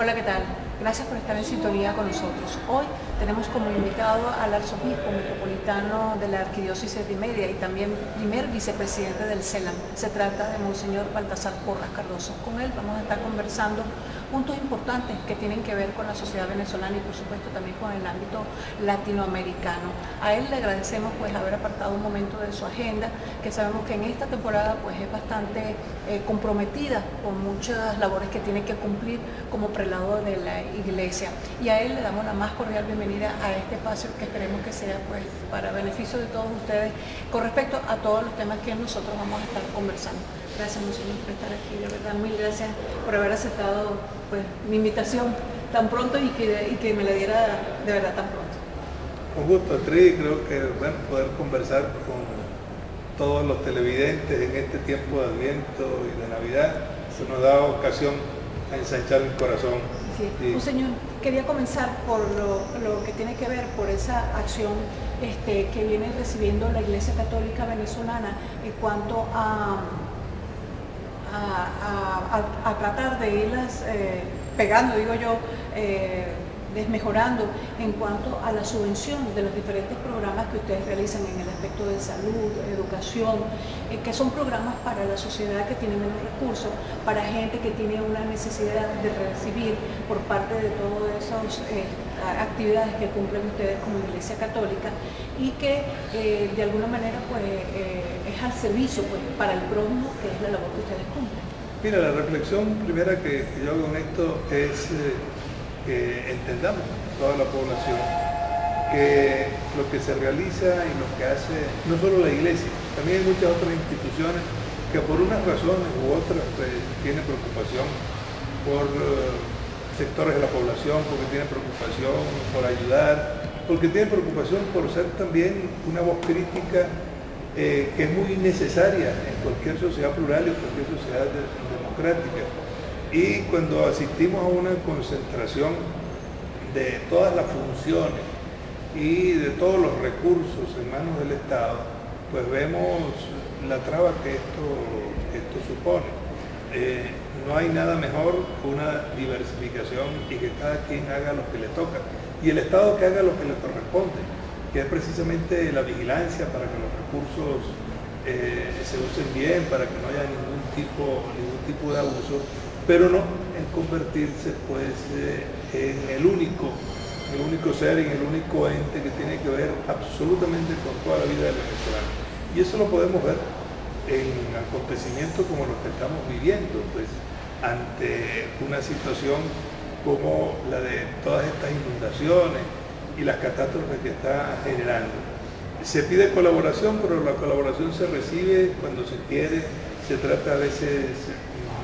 Hola, ¿qué tal? Gracias por estar en sintonía con nosotros. Hoy tenemos como invitado al arzobispo metropolitano de la Arquidiócesis de Mérida y también primer vicepresidente del CELAM. Se trata de Monseñor Baltasar Porras Cardoso. Con él vamos a estar conversando puntos importantes que tienen que ver con la sociedad venezolana y por supuesto también con el ámbito latinoamericano. A él le agradecemos pues haber apartado un momento de su agenda, que sabemos que en esta temporada pues es bastante comprometida con muchas labores que tiene que cumplir como prelado de la Iglesia, y a él le damos la más cordial bienvenida a este espacio que esperemos que sea pues para beneficio de todos ustedes con respecto a todos los temas que nosotros vamos a estar conversando. Gracias, Monseñor, por estar aquí, de verdad, mil gracias por haber aceptado pues mi invitación tan pronto y que me la diera de verdad tan pronto. Un gusto, Astrid, creo que bueno, poder conversar con todos los televidentes en este tiempo de Adviento y de Navidad, se nos da ocasión a ensanchar el corazón. Sí. Monseñor, quería comenzar por lo que tiene que ver por esa acción que viene recibiendo la Iglesia Católica Venezolana en cuanto a tratar de irlas pegando, digo yo, desmejorando en cuanto a la subvención de los diferentes programas que ustedes realizan en el aspecto de salud, educación, que son programas para la sociedad que tiene menos recursos, para gente que tiene una necesidad de recibir por parte de todas esas actividades que cumplen ustedes como Iglesia Católica y que de alguna manera pues, es al servicio pues, para el prójimo, que es la labor que ustedes cumplen. Mira, la reflexión primera que yo hago en esto es que entendamos toda la población que lo que se realiza y lo que hace no solo la Iglesia, también hay muchas otras instituciones que por unas razones u otras pues, tienen preocupación por sectores de la población, porque tienen preocupación por ayudar, porque tienen preocupación por ser también una voz crítica que es muy necesaria en cualquier sociedad plural y en cualquier sociedad democrática. Y cuando asistimos a una concentración de todas las funciones y de todos los recursos en manos del Estado, pues vemos la traba que esto supone. No hay nada mejor que una diversificación y que cada quien haga lo que le toca. Y el Estado que haga lo que le corresponde, que es precisamente la vigilancia para que los recursos se usen bien, para que no haya ningún tipo de abuso, pero no en convertirse pues en el único ser, en el único ente que tiene que ver absolutamente con toda la vida del venezolano. Y eso lo podemos ver en acontecimientos como los que estamos viviendo, pues ante una situación como la de todas estas inundaciones y las catástrofes que está generando. Se pide colaboración, pero la colaboración se recibe cuando se quiere, se trata a veces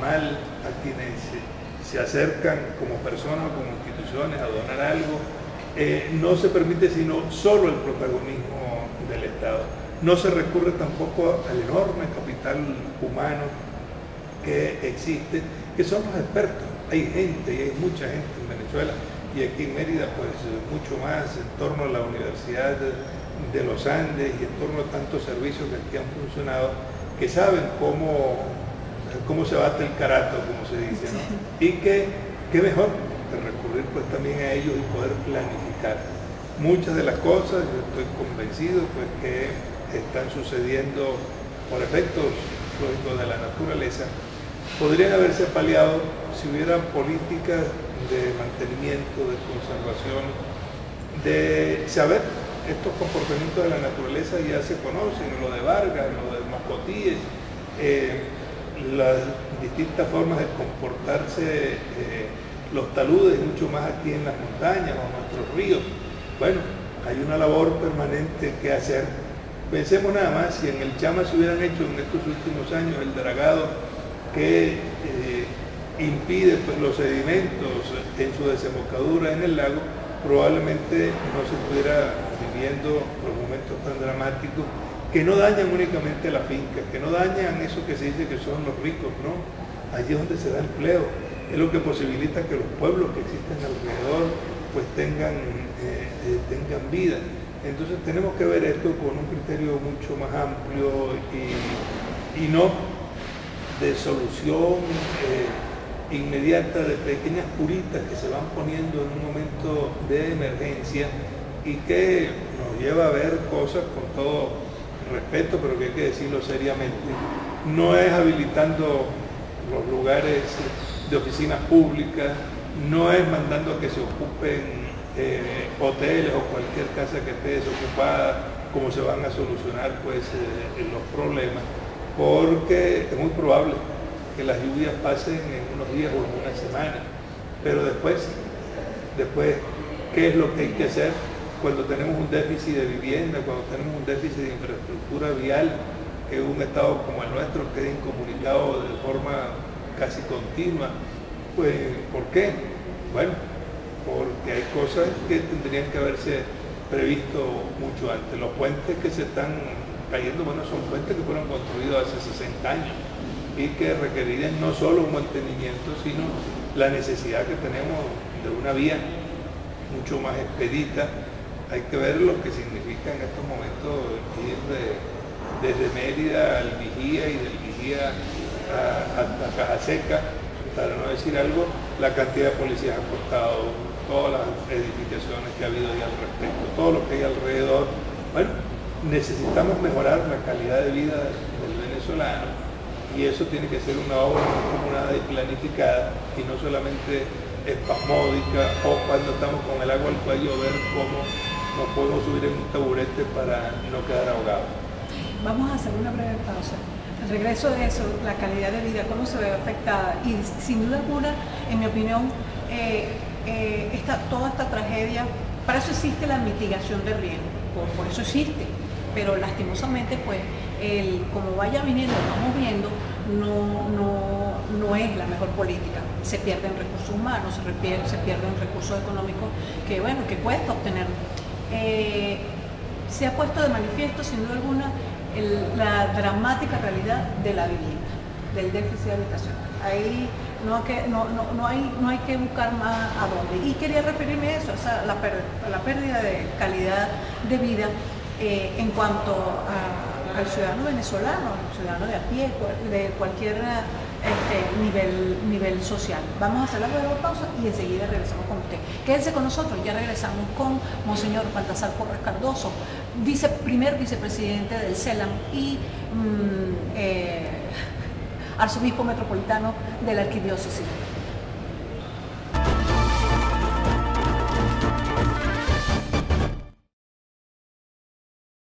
mal a quienes se acercan como personas, como instituciones a donar algo. No se permite sino solo el protagonismo del Estado. No se recurre tampoco al enorme capital humano que existe, que son los expertos. Hay gente, y hay mucha gente en Venezuela, y aquí en Mérida pues mucho más, en torno a la Universidad de los Andes y en torno a tantos servicios que aquí han funcionado, que saben cómo se bate el carato, como se dice, ¿no? Y que mejor que recurrir pues también a ellos y poder planificar. Muchas de las cosas, yo estoy convencido pues que están sucediendo por efectos lógicos de la naturaleza, podrían haberse paliado si hubiera políticas de mantenimiento, de conservación, de saber estos comportamientos de la naturaleza ya se conocen, lo de Vargas, lo de Mascotíes, las distintas formas de comportarse los taludes, mucho más aquí en las montañas o en nuestros ríos. Bueno, hay una labor permanente que hacer. Pensemos nada más, si en el Chama se hubieran hecho en estos últimos años el dragado que impide pues, los sedimentos en su desembocadura en el lago, probablemente no se estuviera viviendo los momentos tan dramáticos que no dañan únicamente la finca, que no dañan eso que se dice que son los ricos, ¿no? Allí es donde se da empleo, es lo que posibilita que los pueblos que existen alrededor pues tengan vida. Entonces tenemos que ver esto con un criterio mucho más amplio y no de solución inmediata de pequeñas curitas que se van poniendo en un momento de emergencia y que nos lleva a ver cosas con todo respeto, pero que hay que decirlo seriamente. No es habilitando los lugares de oficinas públicas, no es mandando a que se ocupen hoteles o cualquier casa que esté desocupada, como se van a solucionar pues los problemas, porque es muy probable que las lluvias pasen en unos días o en una semana, pero después, ¿qué es lo que hay que hacer cuando tenemos un déficit de vivienda, cuando tenemos un déficit de infraestructura vial, que un estado como el nuestro quede incomunicado de forma casi continua? Pues, ¿por qué? Bueno, porque hay cosas que tendrían que haberse previsto mucho antes. Los puentes que se están cayendo, bueno, son puentes que fueron construidos hace 60 años y que requerirían no solo un mantenimiento, sino la necesidad que tenemos de una vía mucho más expedita. Hay que ver lo que significa en estos momentos ir desde Mérida al Vigía y del Vigía hasta Cajaseca, para no decir algo, la cantidad de policías ha costado, todas las edificaciones que ha habido ahí al respecto, todo lo que hay alrededor. Bueno, necesitamos mejorar la calidad de vida del venezolano y eso tiene que ser una obra mancomunada y planificada y no solamente espasmódica o cuando estamos con el agua al cuello ver cómo nos podemos subir en un taburete para no quedar ahogados. Vamos a hacer una breve pausa. El regreso de eso, la calidad de vida, cómo se ve afectada y sin duda alguna, en mi opinión, toda esta tragedia, para eso existe la mitigación de riesgo, por eso existe, pero lastimosamente pues como vaya viniendo, vamos viendo, no es la mejor política. Se pierden recursos humanos, se pierden recursos económicos que bueno, que cuesta obtener. Se ha puesto de manifiesto sin duda alguna la dramática realidad de la vivienda, del déficit habitacional. Ahí no hay que buscar más a dónde. Y quería referirme a eso, a la pérdida de calidad de vida en cuanto al ciudadano venezolano, al ciudadano de a pie, de cualquier nivel social. Vamos a hacer la breve pausa y enseguida regresamos con usted. Quédense con nosotros, ya regresamos con Monseñor Baltasar Porras Cardoso, primer vicepresidente del CELAM y arzobispo metropolitano de la Arquidiócesis.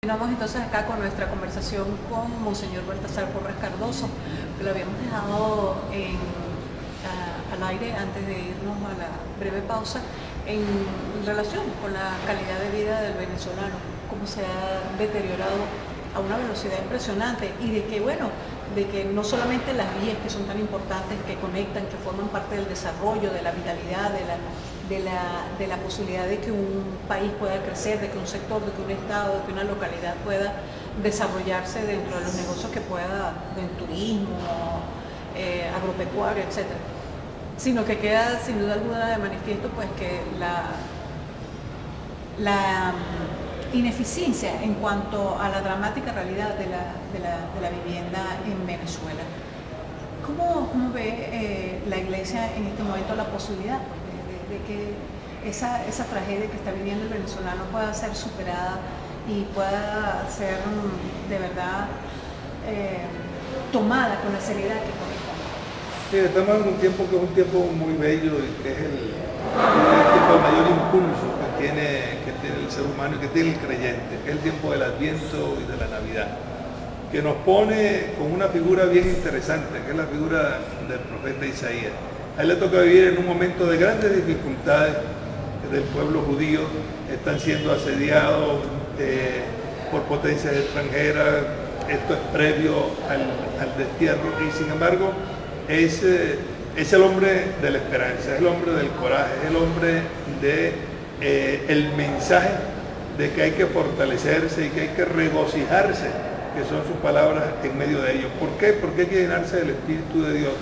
Continuamos entonces acá con nuestra conversación con Monseñor Baltasar Porras Cardoso, que lo habíamos dejado al aire antes de irnos a la breve pausa, en relación con la calidad de vida del venezolano, cómo se ha deteriorado a una velocidad impresionante y de que, bueno, de que no solamente las vías que son tan importantes, que conectan, que forman parte del desarrollo, de la vitalidad, de la posibilidad de que un país pueda crecer, de que un sector, de que un estado, de que una localidad pueda desarrollarse dentro de los negocios que pueda, del turismo, agropecuario, etc. Sino que queda sin duda alguna de manifiesto pues que la ineficiencia en cuanto a la dramática realidad de la vivienda en Venezuela. ¿Cómo ve la Iglesia en este momento la posibilidad de que esa tragedia que está viviendo el venezolano pueda ser superada y pueda ser de verdad tomada con la seriedad que corresponde? Sí, estamos en un tiempo que es un tiempo muy bello y que es el tiempo de mayor impulso que tiene el ser humano y que tiene el creyente, que es el tiempo del Adviento y de la Navidad, que nos pone con una figura bien interesante, que es la figura del profeta Isaías. A él le toca vivir en un momento de grandes dificultades del pueblo judío, están siendo asediados por potencias extranjeras, esto es previo al destierro y sin embargo es el hombre de la esperanza, es el hombre del coraje, es el hombre del mensaje de que hay que fortalecerse y que hay que regocijarse, que son sus palabras en medio de ello. ¿Por qué? Porque hay que llenarse del Espíritu de Dios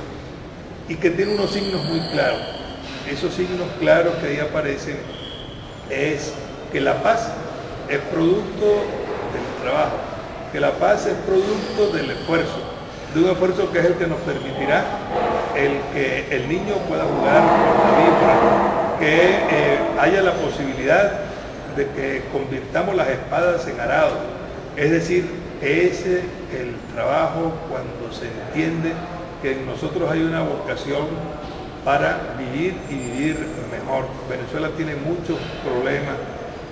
y que tiene unos signos muy claros. Esos signos claros que ahí aparecen es que la paz es producto del trabajo, que la paz es producto del esfuerzo, de un esfuerzo que es el que nos permitirá el que el niño pueda jugar con la vibra, que haya la posibilidad de que convirtamos las espadas en arados. Es decir, ese es el trabajo cuando se entiende que en nosotros hay una vocación para vivir y vivir mejor. Venezuela tiene muchos problemas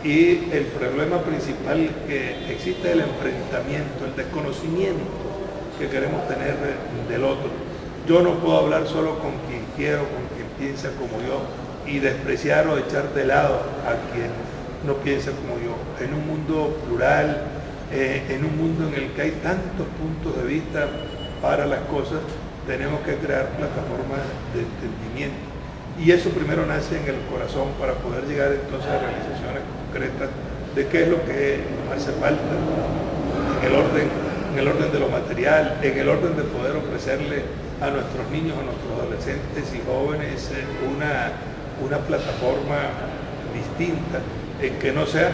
y el problema principal que existe es el enfrentamiento, el desconocimiento que queremos tener del otro. Yo no puedo hablar solo con quien quiero, con quien piensa como yo y despreciar o echar de lado a quien no piensa como yo. En un mundo plural, en un mundo en el que hay tantos puntos de vista para las cosas, tenemos que crear plataformas de entendimiento. Y eso primero nace en el corazón para poder llegar entonces a realizaciones concretas de qué es lo que nos hace falta en el orden de lo material, en el orden de poder ofrecerle a nuestros niños, a nuestros adolescentes y jóvenes una plataforma distinta, en que no sea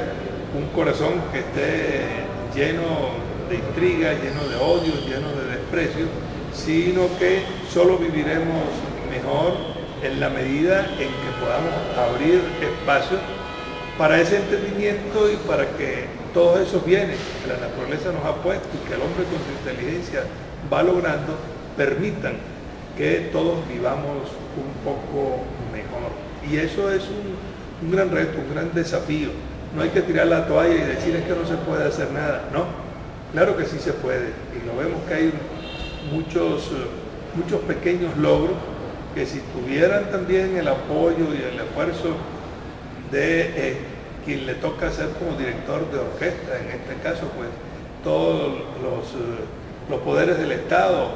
un corazón que esté lleno de intriga, lleno de odio, lleno de desprecio, sino que solo viviremos mejor en la medida en que podamos abrir espacio para ese entendimiento y para que todos esos bienes que la naturaleza nos ha puesto y que el hombre con su inteligencia va logrando, permitan que todos vivamos un poco mejor. Y eso es un gran reto, un gran desafío. No hay que tirar la toalla y decir es que no se puede hacer nada. No, claro que sí se puede. Y lo vemos que hay muchos pequeños logros que si tuvieran también el apoyo y el esfuerzo de quien le toca ser como director de orquesta, en este caso pues todos los poderes del Estado,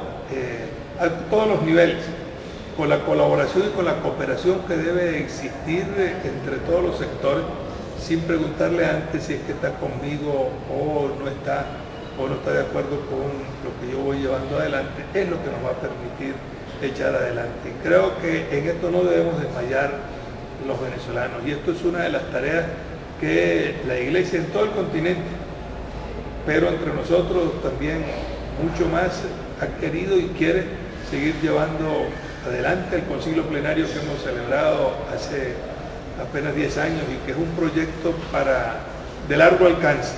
a todos los niveles, con la colaboración y con la cooperación que debe existir entre todos los sectores, sin preguntarle antes si es que está conmigo o no está de acuerdo con lo que yo voy llevando adelante, es lo que nos va a permitir echar adelante. Creo que en esto no debemos desmayar los venezolanos, y esto es una de las tareas que la Iglesia en todo el continente, pero entre nosotros también mucho más, ha querido y quiere seguir llevando adelante el concilio plenario que hemos celebrado hace apenas 10 años y que es un proyecto de largo alcance,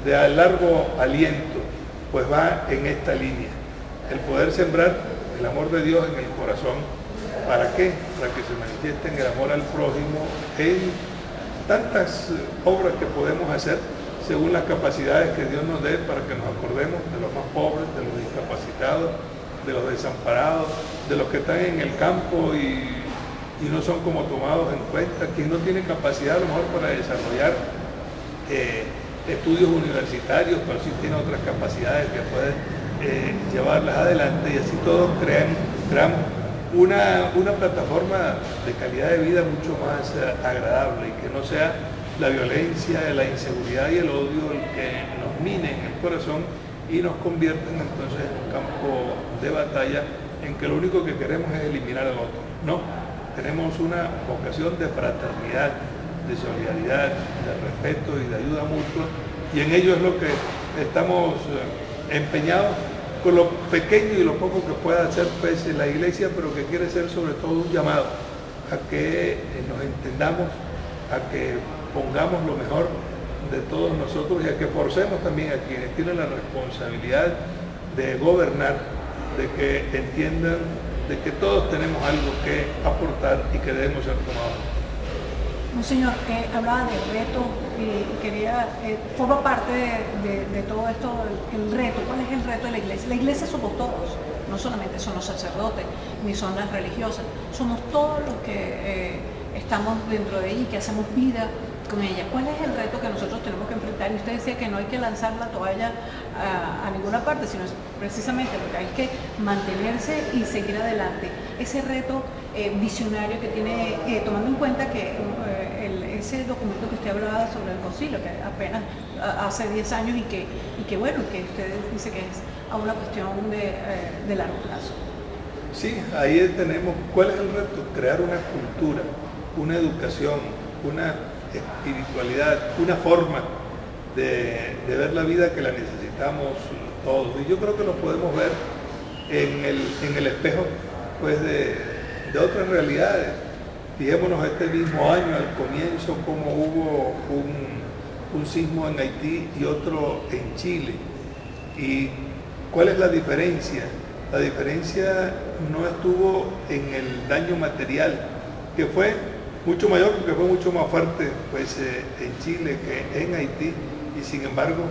de largo aliento, pues va en esta línea. El poder sembrar el amor de Dios en el corazón. ¿Para qué? Para que se manifiesten el amor al prójimo en tantas obras que podemos hacer según las capacidades que Dios nos dé, para que nos acordemos de los más pobres, de los discapacitados, de los desamparados, de los que están en el campo y no son como tomados en cuenta, quien no tiene capacidad a lo mejor para desarrollar estudios universitarios, pero sí tiene otras capacidades que pueden llevarlas adelante, y así todos creamos una plataforma de calidad de vida mucho más agradable, y que no sea la violencia, la inseguridad y el odio el que nos mine en el corazón y nos convierten entonces en un campo de batalla en que lo único que queremos es eliminar al otro. No, tenemos una vocación de fraternidad, de solidaridad, de respeto y de ayuda mutua, y en ello es lo que estamos empeñados, con lo pequeño y lo poco que pueda hacer pues la Iglesia, pero que quiere ser sobre todo un llamado a que nos entendamos, a que pongamos lo mejor de todos nosotros y a que forcemos también a quienes tienen la responsabilidad de gobernar, de que entiendan de que todos tenemos algo que aportar y que debemos ser tomados. Monseñor, hablaba del reto y quería, forma parte de todo esto, el reto. ¿Cuál es el reto de la Iglesia? La Iglesia somos todos, no solamente son los sacerdotes, ni son las religiosas, somos todos los que estamos dentro de ella y que hacemos vida con ella. ¿Cuál es el reto que nosotros tenemos que enfrentar? Y usted decía que no hay que lanzar la toalla a ninguna parte, sino precisamente lo que hay que mantenerse y seguir adelante. Ese reto visionario que tiene, tomando en cuenta que ese documento que usted hablaba sobre el concilio, que apenas hace 10 años y que bueno, que usted dice que es a una cuestión de largo plazo. Sí, ahí tenemos, ¿cuál es el reto? Crear una cultura, una educación, una espiritualidad, una forma de ver la vida que la necesitamos todos. Y yo creo que lo podemos ver en el espejo pues de otras realidades. Fijémonos este mismo año, al comienzo, cómo hubo un sismo en Haití y otro en Chile. ¿Y cuál es la diferencia? La diferencia no estuvo en el daño material, que fue mucho mayor porque fue mucho más fuerte pues, en Chile que en Haití, y sin embargo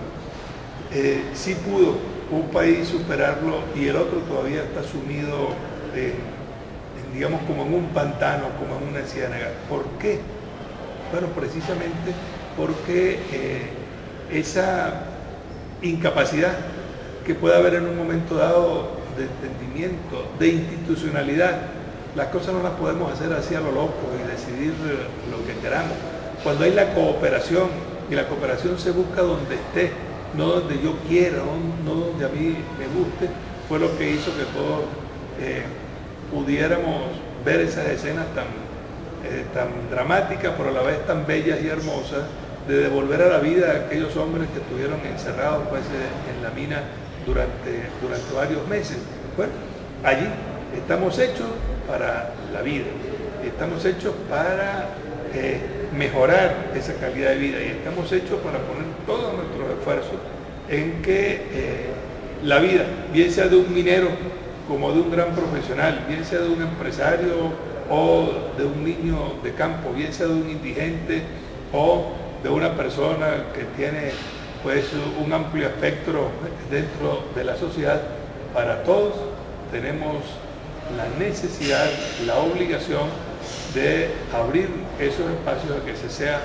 sí pudo un país superarlo y el otro todavía está sumido digamos como en un pantano, como en una ciénaga. ¿Por qué? Bueno, precisamente porque esa incapacidad que puede haber en un momento dado de entendimiento, de institucionalidad, las cosas no las podemos hacer así a lo loco y decidir lo que queramos. Cuando hay la cooperación, y la cooperación se busca donde esté, no donde yo quiera, no donde a mí me guste, fue lo que hizo que todos pudiéramos ver esas escenas tan dramáticas, pero a la vez tan bellas y hermosas, de devolver a la vida a aquellos hombres que estuvieron encerrados pues, en la mina durante varios meses. Bueno, allí estamos hechos para la vida, estamos hechos para mejorar esa calidad de vida y estamos hechos para poner todos nuestros esfuerzos en que la vida, bien sea de un minero como de un gran profesional, bien sea de un empresario o de un niño de campo, bien sea de un indigente o de una persona que tiene pues un amplio espectro dentro de la sociedad, para todos tenemos la necesidad, la obligación de abrir esos espacios a que se sea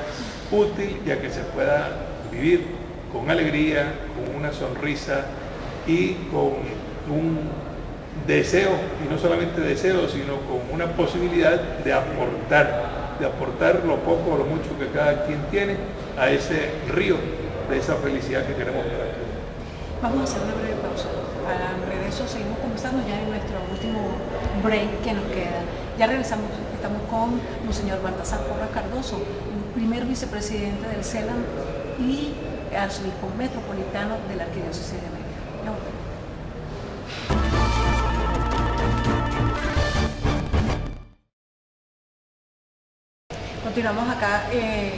útil y a que se pueda vivir con alegría, con una sonrisa y con un deseo, y no solamente deseo, sino con una posibilidad de aportar lo poco o lo mucho que cada quien tiene a ese río de esa felicidad que queremos para todos. Vamos a hacer una breve pausa. Para regreso seguimos conversando ya en nuestro último break que nos queda. Ya regresamos, estamos con Monseñor Baltasar Porras Cardoso, primer vicepresidente del CELAM y arzobispo metropolitano de la Arquidiócesis de Mérida. Ya volvemos. Continuamos acá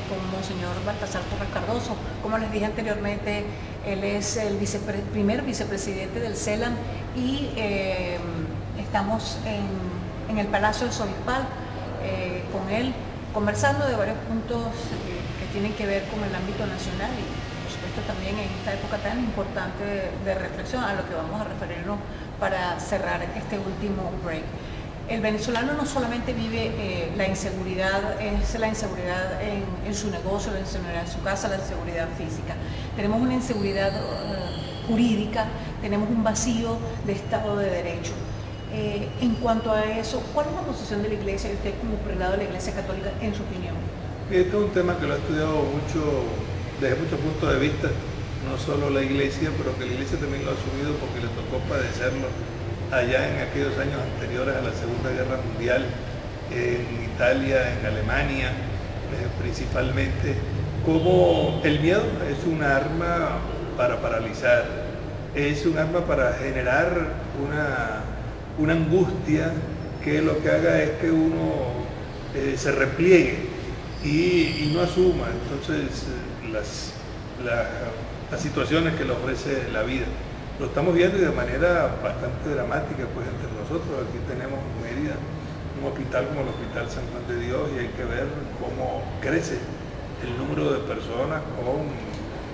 con Monseñor Baltasar Porras Cardoso. Como les dije anteriormente, él es el primer vicepresidente del CELAM y estamos en el Palacio Arzobispal con él, conversando de varios puntos que tienen que ver con el ámbito nacional y por supuesto también en esta época tan importante de reflexión, a lo que vamos a referirnos para cerrar este último break. El venezolano no solamente vive la inseguridad, es la inseguridad en su negocio, la inseguridad en su casa, la inseguridad física. Tenemos una inseguridad jurídica, tenemos un vacío de Estado de Derecho. En cuanto a eso, ¿cuál es la posición de la Iglesia y usted como prelado de la Iglesia Católica en su opinión? Este es un tema que lo he estudiado mucho, desde muchos puntos de vista, no solo la Iglesia, pero que la Iglesia también lo ha asumido porque le tocó padecerlo allá en aquellos años anteriores a la Segunda Guerra Mundial, en Italia, en Alemania, principalmente, como el miedo es un arma para paralizar, es un arma para generar una angustia que lo que haga es que uno se repliegue y no asuma entonces las situaciones que le ofrece la vida. Lo estamos viendo y de manera bastante dramática pues entre nosotros. Aquí tenemos en Mérida un hospital como el Hospital San Juan de Dios y hay que ver cómo crece el número de personas con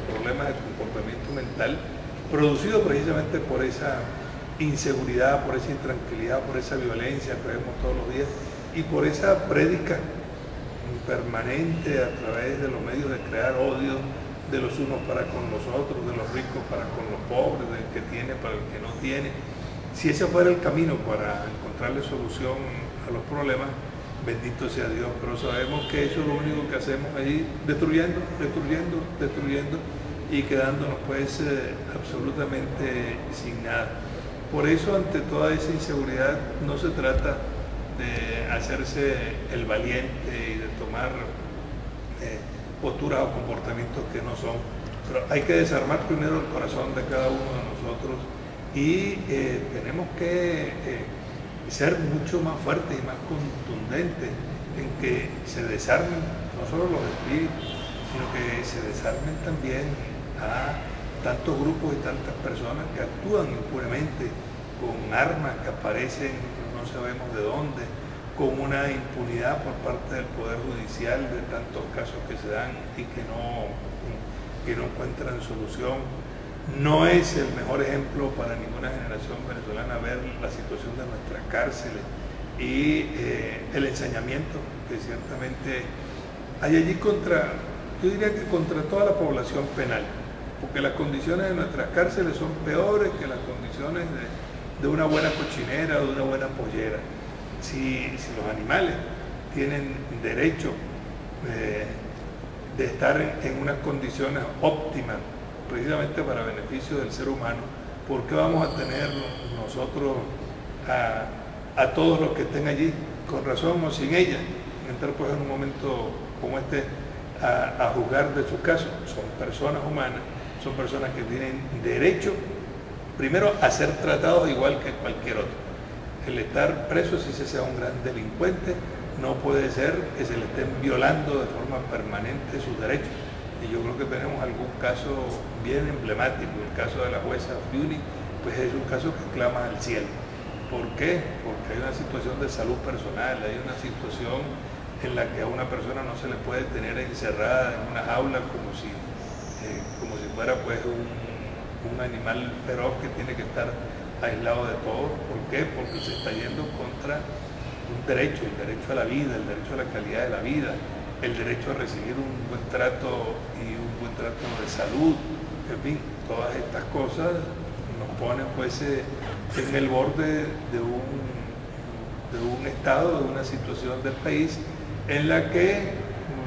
problemas de comportamiento mental producido precisamente por esa inseguridad, por esa intranquilidad, por esa violencia que vemos todos los días y por esa prédica permanente a través de los medios de crear odio de los unos para con los otros, de los ricos para con los pobres, del que tiene para el que no tiene. Si ese fuera el camino para encontrarle solución a los problemas, bendito sea Dios, pero sabemos que eso es lo único que hacemos ahí, destruyendo y quedándonos pues absolutamente sin nada. Por eso ante toda esa inseguridad no se trata de hacerse el valiente y de tomar posturas o comportamientos que no son, pero hay que desarmar primero el corazón de cada uno de nosotros y tenemos que ser mucho más fuertes y más contundentes en que se desarmen no solo los espíritus, sino que se desarmen también a tantos grupos y tantas personas que actúan impunemente con armas que aparecen no sabemos de dónde, con una impunidad por parte del Poder Judicial de tantos casos que se dan y que no encuentran solución. No es el mejor ejemplo para ninguna generación venezolana ver la situación de nuestras cárceles y el ensañamiento que ciertamente hay allí yo diría que contra toda la población penal, porque las condiciones de nuestras cárceles son peores que las condiciones de una buena cochinera o de una buena pollera. Si los animales tienen derecho de estar en unas condiciones óptimas, precisamente para beneficio del ser humano, ¿por qué vamos a tener nosotros a todos los que estén allí, con razón o sin ella, entrar pues en un momento como este a juzgar de su caso? Son personas humanas, son personas que tienen derecho, primero, a ser tratados igual que cualquier otro. El estar preso, si se sea un gran delincuente, no puede ser que se le estén violando de forma permanente sus derechos. Y yo creo que tenemos algún caso bien emblemático, el caso de la jueza Fiuni, pues es un caso que clama al cielo. ¿Por qué? Porque hay una situación de salud personal, hay una situación en la que a una persona no se le puede tener encerrada en una jaula como si fuera pues un animal feroz que tiene que estar aislado de todo. ¿Por qué? Porque se está yendo contra un derecho, el derecho a la vida, el derecho a la calidad de la vida, el derecho a recibir un buen trato y un buen trato de salud. En fin, todas estas cosas nos ponen pues en el borde de un estado, de una situación del país en la que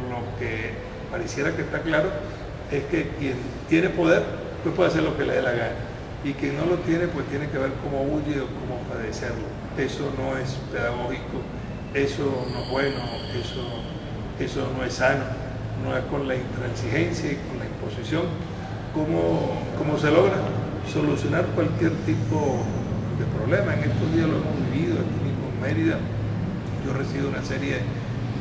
lo que pareciera que está claro es que quien tiene poder pues puede hacer lo que le dé la gana, y quien no lo tiene pues tiene que ver cómo huye o cómo padecerlo. Eso no es pedagógico, eso no es bueno, eso no es sano, no es con la intransigencia y con la imposición como se logra solucionar cualquier tipo de problema. En estos días lo hemos vivido aquí mismo en Mérida. Yo recibo una serie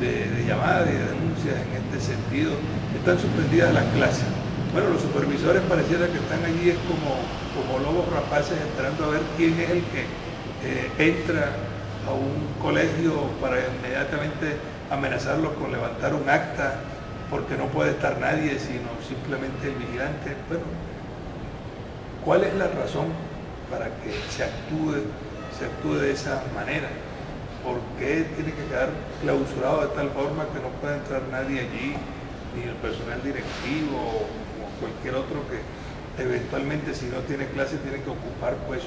de llamadas y de denuncias en este sentido. Están suspendidas las clases. Bueno, los supervisores pareciera que están allí es como lobos rapaces entrando a ver quién es el que entra a un colegio para inmediatamente amenazarlos con levantar un acta porque no puede estar nadie sino simplemente el vigilante. Bueno, ¿cuál es la razón para que se actúe de esa manera? ¿Por qué tiene que quedar clausurado de tal forma que no pueda entrar nadie allí, ni el personal directivo o cualquier otro que eventualmente, si no tiene clase, tiene que ocupar pues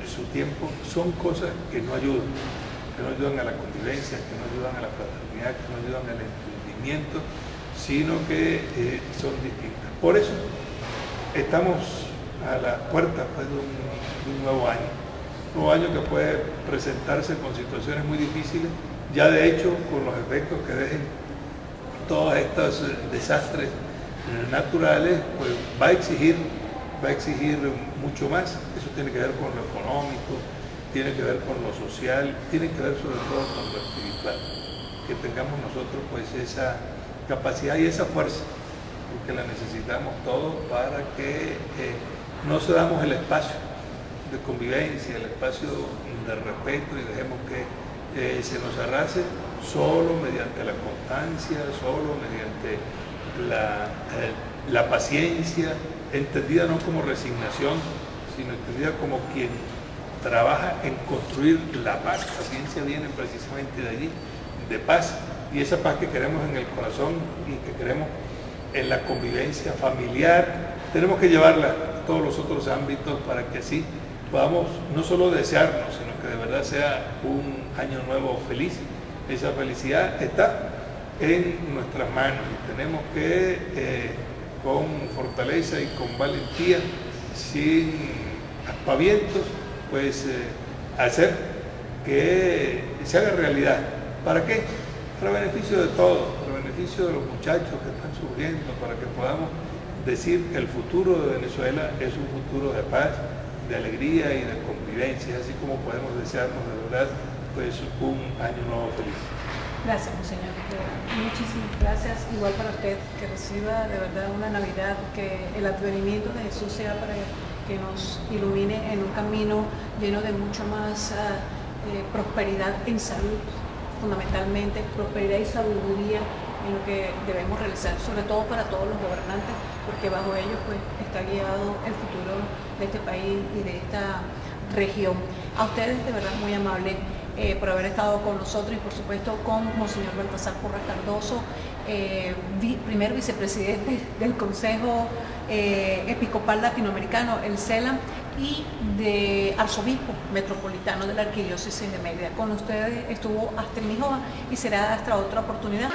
su tiempo? Son cosas que no ayudan a la convivencia, que no ayudan a la fraternidad, que no ayudan al entendimiento, sino que son distintas. Por eso estamos a las puertas pues, de un nuevo año. Un nuevo año que puede presentarse con situaciones muy difíciles, ya de hecho con los efectos que dejen todos estos desastres naturales, pues va a exigir mucho más. Eso tiene que ver con lo económico, tiene que ver con lo social, tiene que ver sobre todo con lo espiritual. Que tengamos nosotros pues esa capacidad y esa fuerza, porque la necesitamos todos para que no cedamos el espacio de convivencia, el espacio de respeto, y dejemos que se nos arrase solo mediante la constancia, solo mediante la paciencia, entendida no como resignación, sino entendida como quien trabaja en construir la paz. Paciencia viene precisamente de allí, de paz, y esa paz que queremos en el corazón y que queremos en la convivencia familiar, tenemos que llevarla a todos los otros ámbitos para que así podamos no solo desearnos, sino que de verdad sea un año nuevo feliz. Esa felicidad está en nuestras manos y tenemos que con fortaleza y con valentía, sin aspavientos, pues hacer que se haga realidad. ¿Para qué? Para beneficio de todos, para beneficio de los muchachos que están sufriendo, para que podamos decir que el futuro de Venezuela es un futuro de paz, de alegría y de convivencia, así como podemos desearnos de verdad pues un año nuevo feliz. Gracias, monseñor. Muchísimas gracias. Igual para usted, que reciba de verdad una Navidad, que el advenimiento de Jesús sea para que nos ilumine en un camino lleno de mucho más prosperidad en salud, fundamentalmente prosperidad y sabiduría en lo que debemos realizar, sobre todo para todos los gobernantes, porque bajo ellos pues está guiado el futuro de este país y de esta región. A ustedes de verdad muy amable por haber estado con nosotros y por supuesto con Monseñor Baltasar Porras Cardoso, primer vicepresidente del Consejo Episcopal Latinoamericano, el CELAM, y de arzobispo metropolitano de la Arquidiócesis de Mérida. Con ustedes estuvo Astrid Mijoa y será hasta otra oportunidad.